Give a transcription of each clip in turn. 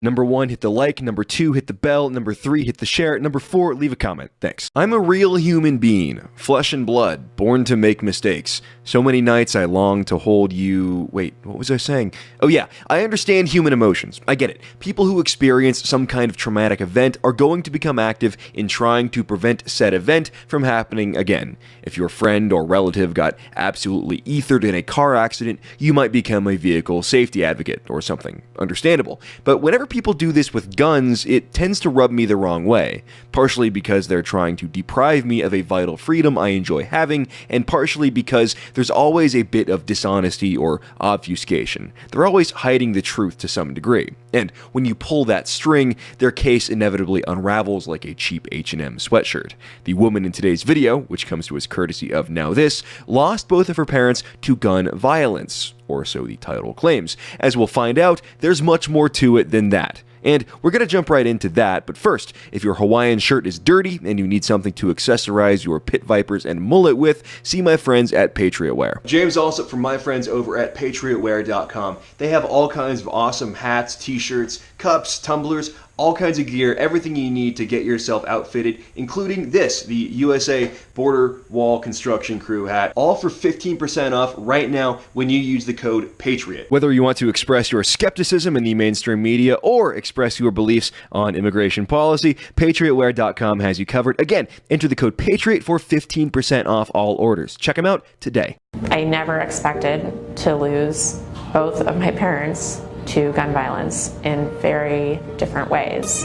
Number 1, hit the like. Number 2, hit the bell. Number 3, hit the share. Number 4, leave a comment. Thanks. I'm a real human being, flesh and blood, born to make mistakes. So many nights I long to hold you... Wait, what was I saying? Oh yeah, I understand human emotions. I get it. People who experience some kind of traumatic event are going to become active in trying to prevent said event from happening again. If your friend or relative got absolutely ethered in a car accident, you might become a vehicle safety advocate or something. Understandable. But whenever people do this with guns, it tends to rub me the wrong way. Partially because they're trying to deprive me of a vital freedom I enjoy having, and partially because there's always a bit of dishonesty or obfuscation. They're always hiding the truth to some degree. And when you pull that string, their case inevitably unravels like a cheap H&M sweatshirt. The woman in today's video, which comes to us courtesy of Now This, lost both of her parents to gun violence, or so the title claims. As we'll find out, there's much more to it than that. And we're going to jump right into that, but first, if your Hawaiian shirt is dirty and you need something to accessorize your pit vipers and mullet with, see my friends at Patriot Wear. James Alsop from my friends over at patriotwear.com. They have all kinds of awesome hats, t-shirts, cups, tumblers, all kinds of gear, everything you need to get yourself outfitted, including this, the USA Border Wall Construction Crew hat, all for 15% off right now when you use the code PATRIOT. Whether you want to express your skepticism in the mainstream media or express your beliefs on immigration policy, patriotwear.com has you covered. Again, enter the code PATRIOT for 15% off all orders. Check them out today. I never expected to lose both of my parents to gun violence in very different ways.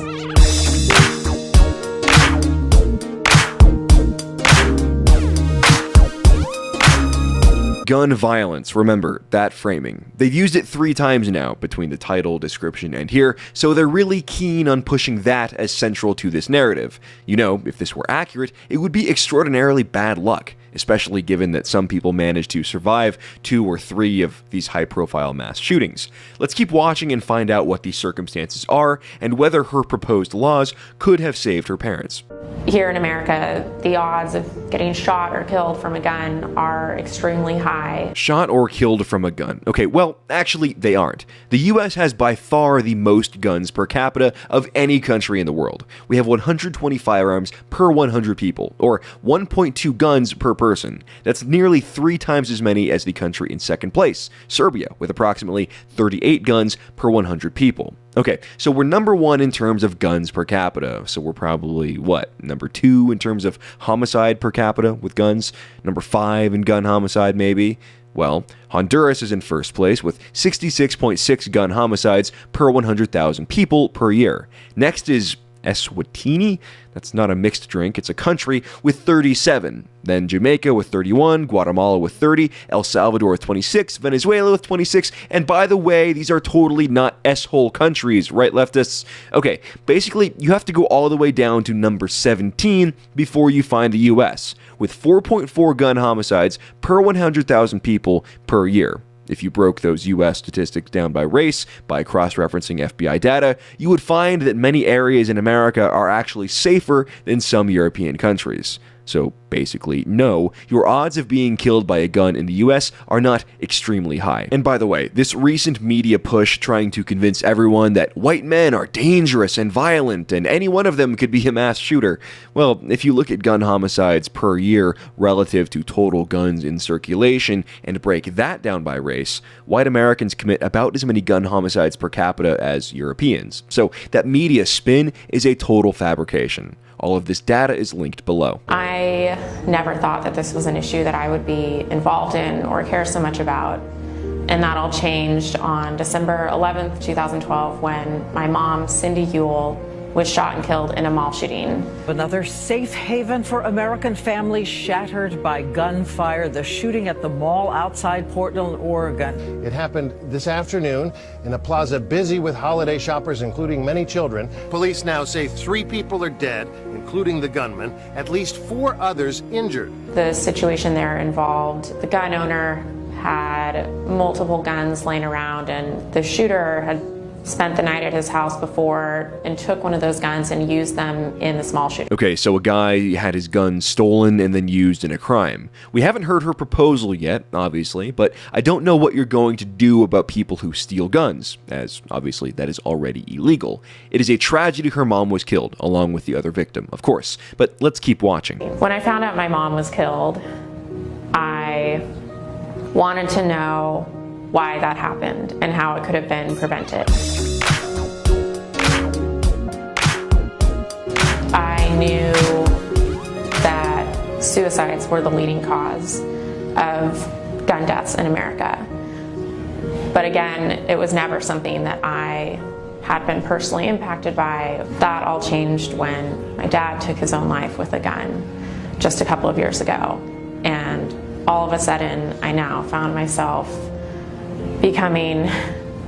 Gun violence, remember that framing. They've used it 3 times now between the title, description, and here, so they're really keen on pushing that as central to this narrative. You know, if this were accurate, it would be extraordinarily bad luck, especially given that some people managed to survive 2 or 3 of these high-profile mass shootings. Let's keep watching and find out what the circumstances are and whether her proposed laws could have saved her parents. Here in America, the odds of getting shot or killed from a gun are extremely high. Shot or killed from a gun. Okay, well, actually, they aren't. The US has by far the most guns per capita of any country in the world. We have 120 firearms per 100 people, or 1.2 guns per person. That's nearly 3 times as many as the country in second place, Serbia, with approximately 38 guns per 100 people. Okay, so we're number 1 in terms of guns per capita, so we're probably, what, number 2 in terms of homicide per capita with guns? Number 5 in gun homicide, maybe? Well, Honduras is in first place with 66.6 gun homicides per 100,000 people per year. Next is Eswatini, that's not a mixed drink, it's a country, with 37. Then Jamaica with 31, Guatemala with 30, El Salvador with 26, Venezuela with 26, and by the way, these are totally not S-hole countries, right, leftists? Okay, basically, you have to go all the way down to number 17 before you find the US, with 4.4 gun homicides per 100,000 people per year. If you broke those US statistics down by race, by cross-referencing FBI data, you would find that many areas in America are actually safer than some European countries. So basically, no, your odds of being killed by a gun in the US are not extremely high. And by the way, this recent media push trying to convince everyone that white men are dangerous and violent and any one of them could be a mass shooter, well, if you look at gun homicides per year relative to total guns in circulation and break that down by race, white Americans commit about as many gun homicides per capita as Europeans. So that media spin is a total fabrication. All of this data is linked below. I never thought that this was an issue that I would be involved in or care so much about. And that all changed on December 11th, 2012, when my mom, Cindy Ewell, was shot and killed in a mall shooting. Another safe haven for American families shattered by gunfire, the shooting at the mall outside Portland, Oregon. It happened this afternoon in a plaza busy with holiday shoppers, including many children. Police now say 3 people are dead, including the gunman, at least 4 others injured. The situation there involved the gun owner had multiple guns laying around, and the shooter had spent the night at his house before and took one of those guns and used them in the small shooting. Okay, so a guy had his gun stolen and then used in a crime. We haven't heard her proposal yet, obviously, but I don't know what you're going to do about people who steal guns, as obviously that is already illegal. It is a tragedy her mom was killed, along with the other victim, of course, but let's keep watching. When I found out my mom was killed, I wanted to know why that happened and how it could have been prevented. I knew that suicides were the leading cause of gun deaths in America. But again, it was never something that I had been personally impacted by. That all changed when my dad took his own life with a gun just a couple of years ago. And all of a sudden, I now found myself becoming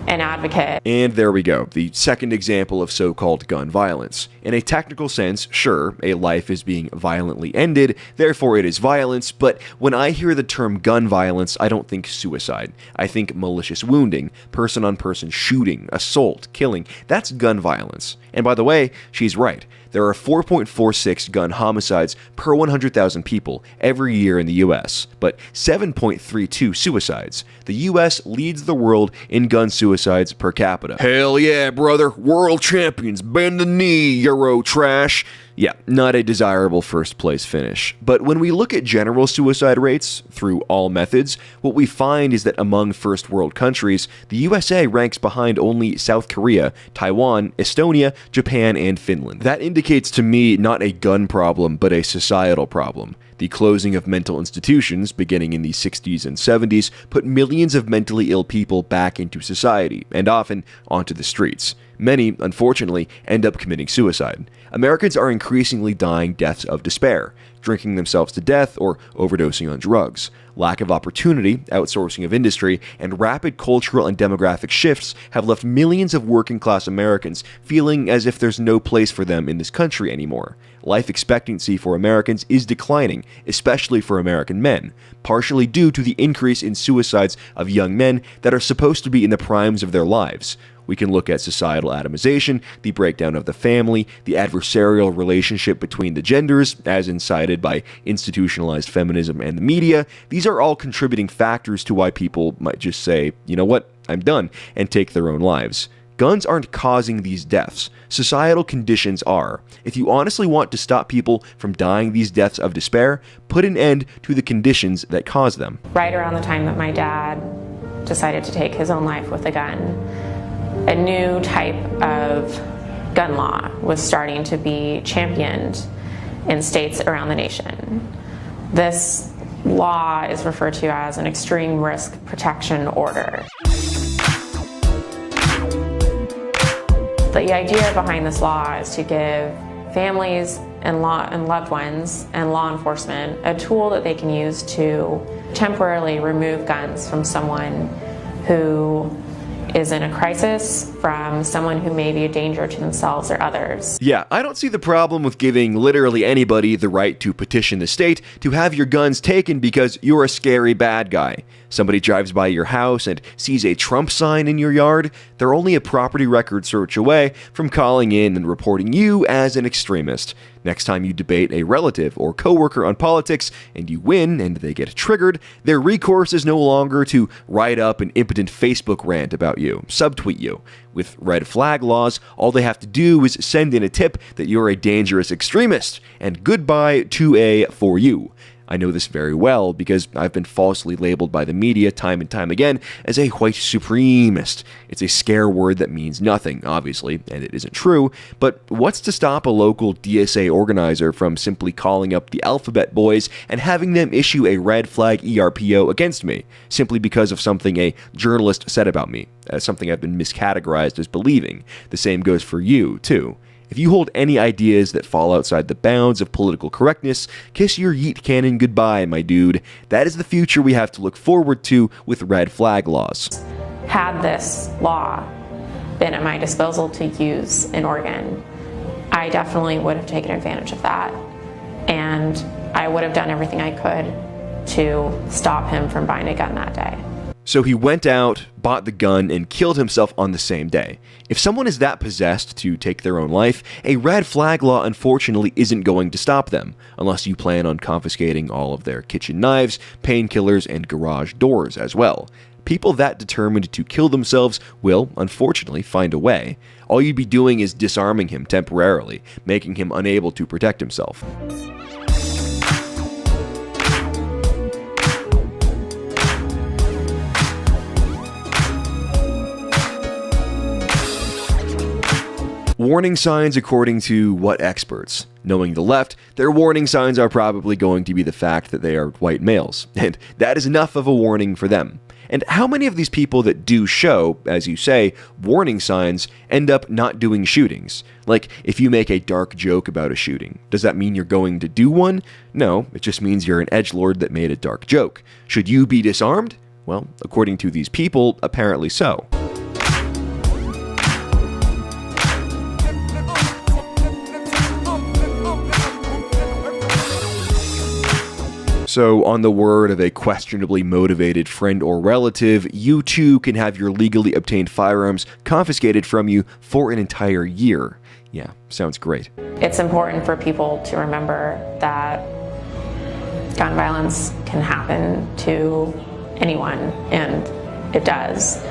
an advocate. And there we go, the second example of so-called gun violence. In a technical sense, sure, a life is being violently ended, therefore it is violence, but when I hear the term gun violence, I don't think suicide. I think malicious wounding, person-on-person shooting, assault, killing. That's gun violence. And by the way, she's right. There are 4.46 gun homicides per 100,000 people every year in the US, but 7.32 suicides. The US leads the world in gun suicides per capita. Hell yeah, brother. World champions. Bend the knee, Euro trash. Yeah, not a desirable first place finish. But when we look at general suicide rates through all methods, what we find is that among first world countries, the USA ranks behind only South Korea, Taiwan, Estonia, Japan, and Finland. That indicates to me not a gun problem, but a societal problem. The closing of mental institutions, beginning in the 60s and 70s, put millions of mentally ill people back into society, and often onto the streets. Many, unfortunately, end up committing suicide. Americans are increasingly dying deaths of despair, drinking themselves to death or overdosing on drugs. Lack of opportunity, outsourcing of industry, and rapid cultural and demographic shifts have left millions of working-class Americans feeling as if there's no place for them in this country anymore. Life expectancy for Americans is declining, especially for American men, partially due to the increase in suicides of young men that are supposed to be in the primes of their lives. We can look at societal atomization, the breakdown of the family, the adversarial relationship between the genders, as incited by institutionalized feminism and the media. These are all contributing factors to why people might just say, you know what, I'm done, and take their own lives. Guns aren't causing these deaths. Societal conditions are. If you honestly want to stop people from dying these deaths of despair, put an end to the conditions that cause them. Right around the time that my dad decided to take his own life with a gun, a new type of gun law was starting to be championed in states around the nation. This law is referred to as an extreme risk protection order. The idea behind this law is to give families and loved ones and law enforcement a tool that they can use to temporarily remove guns from someone who is in a crisis, from someone who may be a danger to themselves or others. Yeah, I don't see the problem with giving literally anybody the right to petition the state to have your guns taken because you're a scary bad guy. Somebody drives by your house and sees a Trump sign in your yard, they're only a property record search away from calling in and reporting you as an extremist. Next time you debate a relative or coworker on politics and you win and they get triggered, their recourse is no longer to write up an impotent Facebook rant about you, subtweet you. With red flag laws, all they have to do is send in a tip that you're a dangerous extremist, and goodbye to a for you. I know this very well because I've been falsely labeled by the media time and time again as a white supremacist. It's a scare word that means nothing, obviously, and it isn't true, but what's to stop a local DSA organizer from simply calling up the Alphabet Boys and having them issue a red flag ERPO against me, simply because of something a journalist said about me, something I've been miscategorized as believing? The same goes for you, too. If you hold any ideas that fall outside the bounds of political correctness, kiss your yeet cannon goodbye, my dude. That is the future we have to look forward to with red flag laws. Had this law been at my disposal to use in Oregon, I definitely would have taken advantage of that. And I would have done everything I could to stop him from buying a gun that day. So he went out, bought the gun, and killed himself on the same day. If someone is that possessed to take their own life, a red flag law unfortunately isn't going to stop them, unless you plan on confiscating all of their kitchen knives, painkillers, and garage doors as well. People that determined to kill themselves will, unfortunately, find a way. All you'd be doing is disarming him temporarily, making him unable to protect himself. Warning signs according to what experts? Knowing the left, their warning signs are probably going to be the fact that they are white males, and that is enough of a warning for them. And how many of these people that do show, as you say, warning signs end up not doing shootings? Like, if you make a dark joke about a shooting, does that mean you're going to do one? No, it just means you're an edgelord that made a dark joke. Should you be disarmed? Well, according to these people, apparently so. So, on the word of a questionably motivated friend or relative, you too can have your legally obtained firearms confiscated from you for an entire year. Yeah, sounds great. It's important for people to remember that gun violence can happen to anyone, and it does.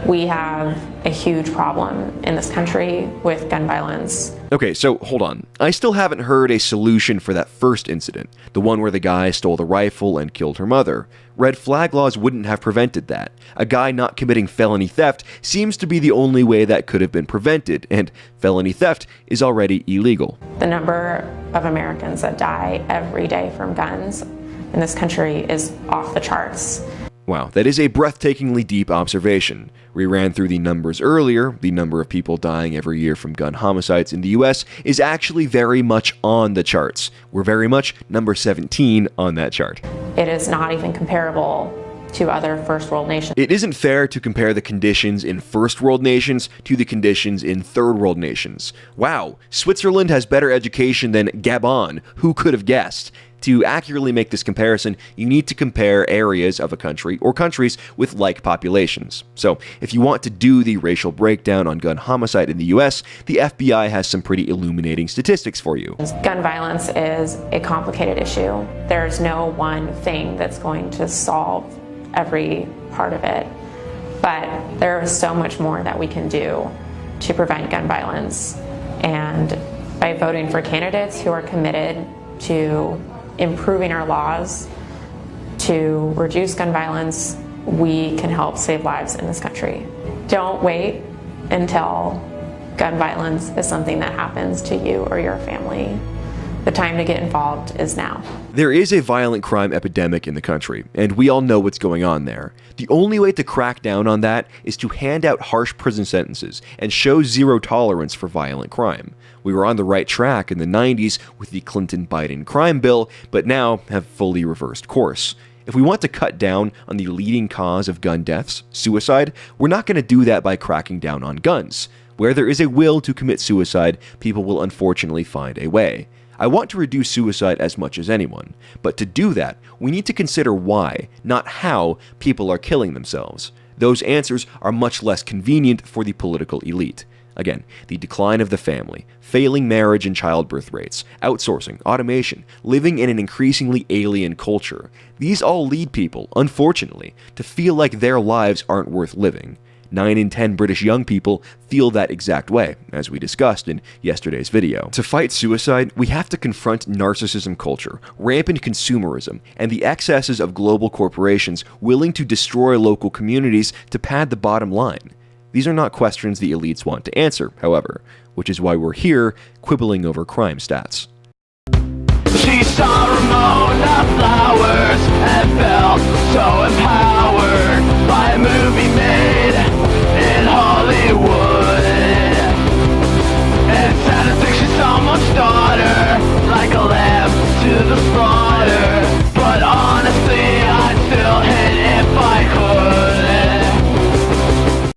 We have a huge problem in this country with gun violence. Okay, so hold on. I still haven't heard a solution for that first incident, the one where the guy stole the rifle and killed her mother. Red flag laws wouldn't have prevented that. A guy not committing felony theft seems to be the only way that could have been prevented, and felony theft is already illegal. The number of Americans that die every day from guns in this country is off the charts. Wow, that is a breathtakingly deep observation. We ran through the numbers earlier. The number of people dying every year from gun homicides in the US is actually very much on the charts. We're very much number 17 on that chart. It is not even comparable to other first world nations. It isn't fair to compare the conditions in first world nations to the conditions in third world nations. Wow, Switzerland has better education than Gabon. Who could have guessed? To accurately make this comparison, you need to compare areas of a country or countries with like populations. So, if you want to do the racial breakdown on gun homicide in the US, the FBI has some pretty illuminating statistics for you. Gun violence is a complicated issue. There's no one thing that's going to solve every part of it, but there is so much more that we can do to prevent gun violence. And by voting for candidates who are committed to improving our laws to reduce gun violence, we can help save lives in this country. Don't wait until gun violence is something that happens to you or your family. The time to get involved is now. There is a violent crime epidemic in the country, and we all know what's going on there. The only way to crack down on that is to hand out harsh prison sentences and show zero tolerance for violent crime. We were on the right track in the 90s with the Clinton-Biden crime bill, but now have fully reversed course. If we want to cut down on the leading cause of gun deaths, suicide, we're not going to do that by cracking down on guns. Where there is a will to commit suicide, people will unfortunately find a way. I want to reduce suicide as much as anyone, but to do that, we need to consider why, not how, people are killing themselves. Those answers are much less convenient for the political elite. Again, the decline of the family, failing marriage and childbirth rates, outsourcing, automation, living in an increasingly alien culture. These all lead people, unfortunately, to feel like their lives aren't worth living. 9 in 10 British young people feel that exact way, as we discussed in yesterday's video. To fight suicide, we have to confront narcissism culture, rampant consumerism, and the excesses of global corporations willing to destroy local communities to pad the bottom line. These are not questions the elites want to answer, however, which is why we're here quibbling over crime stats. She saw Ramona.